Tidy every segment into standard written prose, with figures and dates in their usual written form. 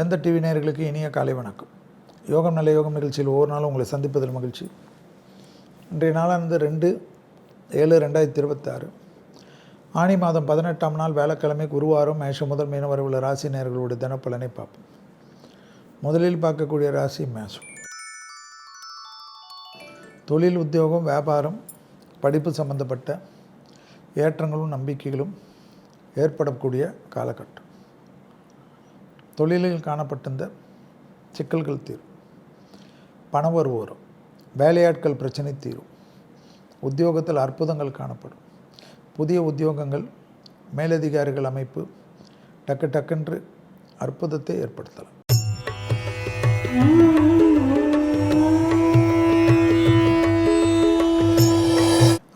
வேந்த TV நேயர்களுக்கு இனிய காலை வணக்கம். யோகம் நல்ல யோகம் நிகழ்ச்சியில் ஒவ்வொரு நாளும் உங்களை சந்திப்பதில் மகிழ்ச்சி. இன்றைய நாளானது 2/7/2026 ஆனி மாதம் 18ஆம் நாள் வேலைக்கிழமை குருவாரம். மேஷம் முதல் மீனம் வரை உள்ள ராசி நேயர்களுடைய தினப்பலனை பார்ப்போம். முதலில் பார்க்கக்கூடிய ராசி மேஷம். தொழில், உத்தியோகம், வியாபாரம், படிப்பு சம்பந்தப்பட்ட ஏற்றங்களும் நம்பிக்கைகளும் ஏற்படக்கூடிய காலகட்டம். தொழிலில் காணப்பட்டிருந்த சிக்கல்கள் தீரும், பணவரவு வரும், வேலையாட்கள் பிரச்சனை தீரும், உத்தியோகத்தில் அற்புதங்கள் காணப்படும், புதிய உத்தியோகங்கள், மேலதிகாரிகள் அமைப்பு டக்குன்று அற்புதத்தை ஏற்படுத்தலாம்.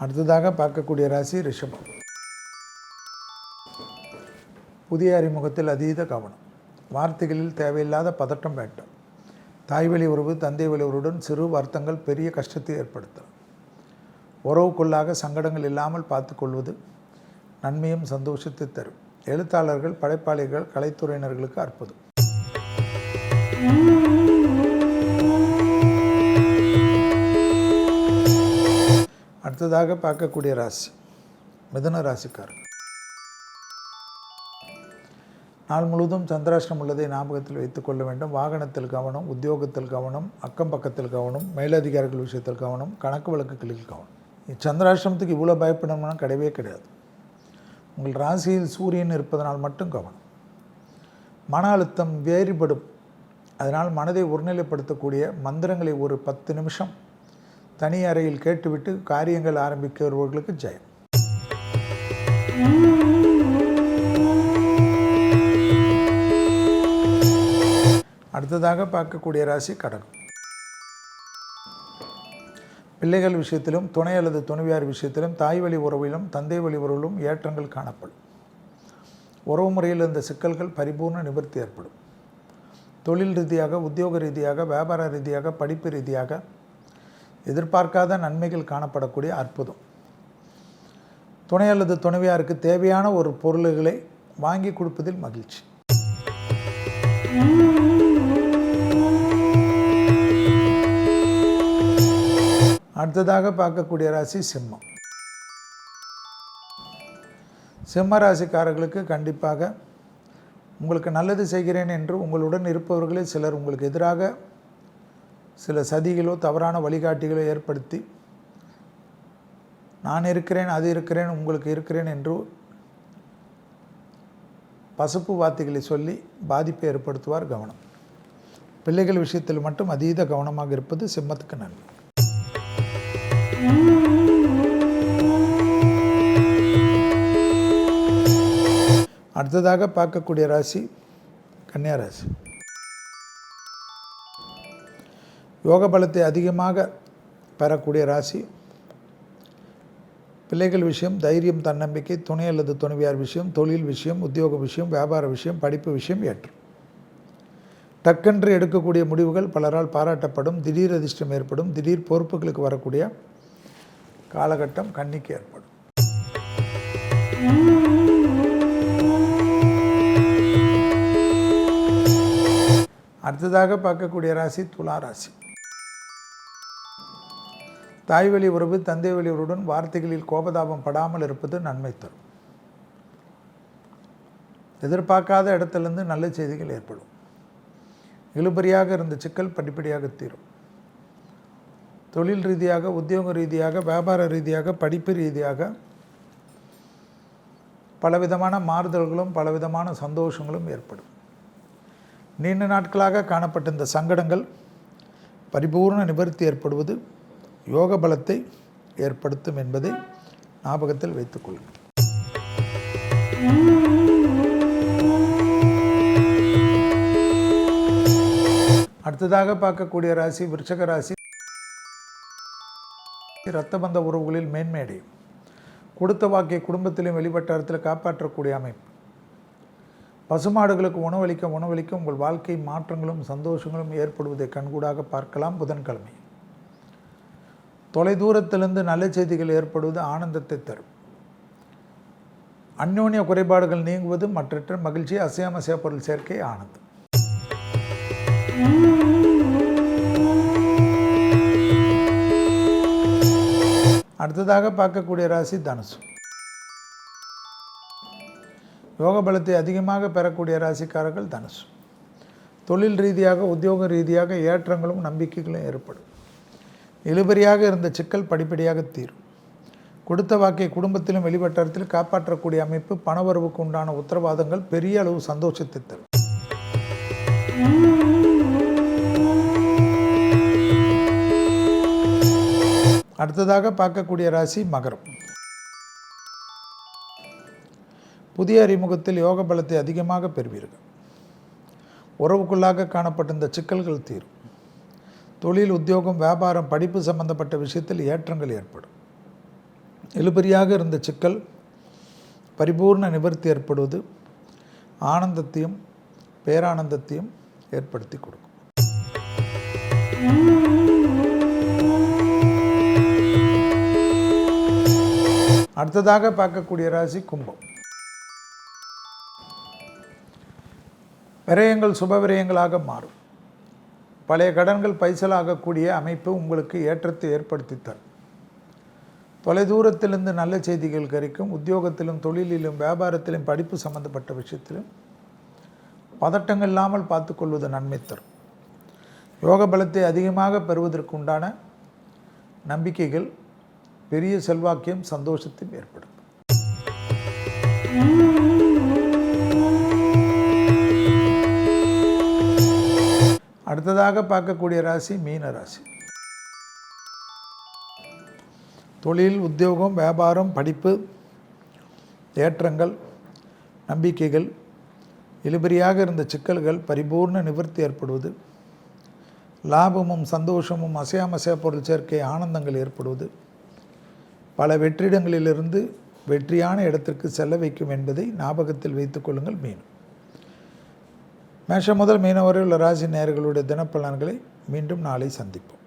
அடுத்ததாக பார்க்கக்கூடிய ராசி ரிஷபம். புதிய அறிமுகத்தில் அதீத கவனம், வார்த்தைகளில் தேவையில்லாத பதட்டம் வேண்டாம். தாய்வழி உறவு, தந்தை வழி உறவுடன் சிறு வருத்தங்கள் பெரிய கஷ்டத்தை ஏற்படுத்தலாம். உறவுக்குள்ளாக சங்கடங்கள் இல்லாமல் பார்த்து கொள்வது நன்மையும் சந்தோஷத்தை தரும். எழுத்தாளர்கள், படைப்பாளிகள், கலைத்துறையினர்களுக்கு அற்புதம். அடுத்ததாக பார்க்கக்கூடிய ராசி மிதுன ராசிக்காரர். நாள் முழுவதும் சந்திராஷ்டிரம் உள்ளதை ஞாபகத்தில் வைத்துக்கொள்ள வேண்டும். வாகனத்தில் கவனம், உத்தியோகத்தில் கவனம், அக்கம் பக்கத்தில் கவனம், மேலதிகாரிகள் விஷயத்தில் கவனம், கணக்கு வழக்குகளில் கவனம். சந்திராஷ்டிரமத்துக்கு இவ்வளோ பயப்படணும்னா கிடையவே கிடையாது. உங்கள் ராசியில் சூரியன் இருப்பதனால் மட்டும் கவனம். மன அழுத்தம் வேறுபடும். அதனால் மனதை ஒருநிலைப்படுத்தக்கூடிய மந்திரங்களை ஒரு 10 நிமிஷம் தனி அறையில் கேட்டுவிட்டு காரியங்கள் ஆரம்பிக்கிறவர்களுக்கு ஜெயம். அடுத்ததாக பார்க்கக்கூடிய ராசி கடகம். பிள்ளைகள் விஷயத்திலும், துணை அல்லது துணைவியார் விஷயத்திலும், தாய் வழி உறவிலும், தந்தை வழி உறவிலும் ஏற்றங்கள் காணப்படும். உறவு முறையில் இருந்த சிக்கல்கள் பரிபூர்ண நிவர்த்தி ஏற்படும். தொழில் ரீதியாக, உத்தியோக ரீதியாக, வியாபார ரீதியாக, படிப்பு ரீதியாக எதிர்பார்க்காத நன்மைகள் காணப்படக்கூடிய அற்புதம். துணை அல்லது துணைவியாருக்கு தேவையான ஒரு பொருள்களை வாங்கி கொடுப்பதில் மகிழ்ச்சி. அடுத்ததாக பார்க்கக்கூடிய ராசி சிம்மம். சிம்ம ராசிக்காரர்களுக்கு கண்டிப்பாக உங்களுக்கு நல்லது செய்கிறேன் என்று உங்களுடன் இருப்பவர்களே சிலர் உங்களுக்கு எதிராக சில சதிகளோ தவறான வழிகாட்டிகளோ ஏற்படுத்தி நான் இருக்கிறேன், அது இருக்கிறேன், உங்களுக்கு இருக்கிறேன் என்று பசுப்பு வார்த்தைகளை சொல்லி பாதிப்பை ஏற்படுத்துவார். கவனம். பிள்ளைகள் விஷயத்தில் மட்டும் அதீத கவனமாக இருப்பது சிம்மத்துக்கு நன்மை. அடுத்ததாக பார்க்கக்கூடிய ராசி கன்னியா ராசி. யோக பலத்தை அதிகமாக பெறக்கூடிய ராசி. பிள்ளைகள் விஷயம், தைரியம், தன்னம்பிக்கை, துணை அல்லது துணைவியார் விஷயம், தொழில் விஷயம், உத்தியோக விஷயம், வியாபார விஷயம், படிப்பு விஷயம் ஏற்றும். டக்கென்று எடுக்கக்கூடிய முடிவுகள் பலரால் பாராட்டப்படும். திடீர் அதிர்ஷ்டம் ஏற்படும். திடீர் பொறுப்புகளுக்கு வரக்கூடிய காலகட்டம் கன்னிக்கு ஏற்படும். அடுத்ததாக பார்க்கக்கூடிய ராசி துலா ராசி. தாய் வழி உறவு, தந்தை வழி உறவுடன் வார்த்தைகளில் கோபதாபம் படாமல் இருப்பது நன்மை தரும். எதிர்பார்க்காத இடத்திலிருந்து நல்ல செய்திகள் ஏற்படும். இழுபறியாக இருந்த சிக்கல் படிப்படியாக தீரும். தொழில் ரீதியாக, உத்தியோக ரீதியாக, வியாபார ரீதியாக, படிப்பு ரீதியாக பலவிதமான மாறுதல்களும் பலவிதமான சந்தோஷங்களும் ஏற்படும். நீண்ட நாட்களாக காணப்பட்ட இந்த சங்கடங்கள் பரிபூர்ண நிவர்த்தி ஏற்படுவது யோக பலத்தை ஏற்படுத்தும் என்பதை ஞாபகத்தில் வைத்துக் கொள்ளுங்கள். அடுத்ததாக பார்க்கக்கூடிய ராசி விருச்சக ராசி. இரத்தபந்த உறவுகளில் மேன்மையடையும். கொடுத்த வாக்கை குடும்பத்திலும் வெளிவட்டாரத்தில் காப்பாற்றக்கூடிய அமைப்பு. பசுமாடுகளுக்கு உணவளிக்க உங்கள் வாழ்க்கை மாற்றங்களும் சந்தோஷங்களும் ஏற்படுவதை கண்கூடாக பார்க்கலாம். புதன்கிழமை தொலைதூரத்திலிருந்து நல்ல செய்திகள் ஏற்படுவது ஆனந்தத்தை தரும். அந்யோன்ய குறைபாடுகள் நீங்குவது மற்றற்ற மகிழ்ச்சி. அசையாமசைய பொருள் சேர்க்கை ஆனந்தம். அடுத்ததாக பார்க்கக்கூடிய ராசி தனுசு. யோக பலத்தை அதிகமாக பெறக்கூடிய ராசிக்காரர்கள் தனுசு. தொழில் ரீதியாக உத்தியோக ரீதியாக ஏற்றங்களும் நம்பிக்கைகளும் ஏற்படும். இழுபறியாக இருந்த சிக்கல் படிப்படியாக தீரும். கொடுத்த வாக்கை குடும்பத்திலும் வெளிவட்டாரத்திலும் காப்பாற்றக்கூடிய அமைப்பு, பணவரவுக்கு உண்டான உத்தரவாதங்கள் பெரிய அளவு சந்தோஷத்தை தரும். அடுத்ததாக பார்க்கக்கூடிய ராசி மகரம். புதிய அறிமுகத்தில் யோக பலத்தை அதிகமாக பெறுவீர்கள். உறவுக்குள்ளாக காணப்பட்ட இந்த சிக்கல்கள் தீரும். தொழில், உத்தியோகம், வியாபாரம், படிப்பு சம்பந்தப்பட்ட விஷயத்தில் ஏற்றங்கள் ஏற்படும். இழுபறியாக இருந்த சிக்கல் பரிபூர்ண நிவர்த்தி ஏற்படுவது ஆனந்தத்தையும் பேரானந்தத்தையும் ஏற்படுத்தி கொடுக்கும். அடுத்ததாக பார்க்கக்கூடிய ராசி கும்பம். விரயங்கள் சுப விரயங்களாக மாறும். பழைய கடன்கள் பைசலாகக்கூடிய அமைப்பு உங்களுக்கு ஏற்றத்தை ஏற்படுத்தி தரும். தொலைதூரத்திலிருந்து நல்ல செய்திகள் கிடைக்கும். உத்தியோகத்திலும் தொழிலிலும் வியாபாரத்திலும் படிப்பு சம்பந்தப்பட்ட விஷயத்திலும் பதட்டங்கள் இல்லாமல் பார்த்துக்கொள்வது நன்மை தரும். யோக பலத்தை அதிகமாக பெறுவதற்குண்டான நம்பிக்கைகள் பெரிய செல்வாக்கியம் சந்தோஷத்தையும் ஏற்படும். அடுத்ததாக பார்க்கக்கூடிய ராசி மீன ராசி. தொழில், உத்தியோகம், வியாபாரம், படிப்பு, ஏற்றங்கள், நம்பிக்கைகள், இழுபறியாக இருந்த சிக்கல்கள் பரிபூர்ண நிவர்த்தி ஏற்படுவது, லாபமும் சந்தோஷமும், அசையாமசையா பொருள் சேர்க்கை, ஆனந்தங்கள் ஏற்படுவது, பல வெற்றிடங்களிலிருந்து வெற்றியான இடத்திற்கு செல்ல வைக்கும் என்பதை ஞாபகத்தில் வைத்துக் கொள்ளுங்கள். மீனம். மேஷம் முதல் மீனம் வரை உள்ள ராசி நேயர்களுடைய தினப்பலன்களை மீண்டும் நாளை சந்திப்போம்.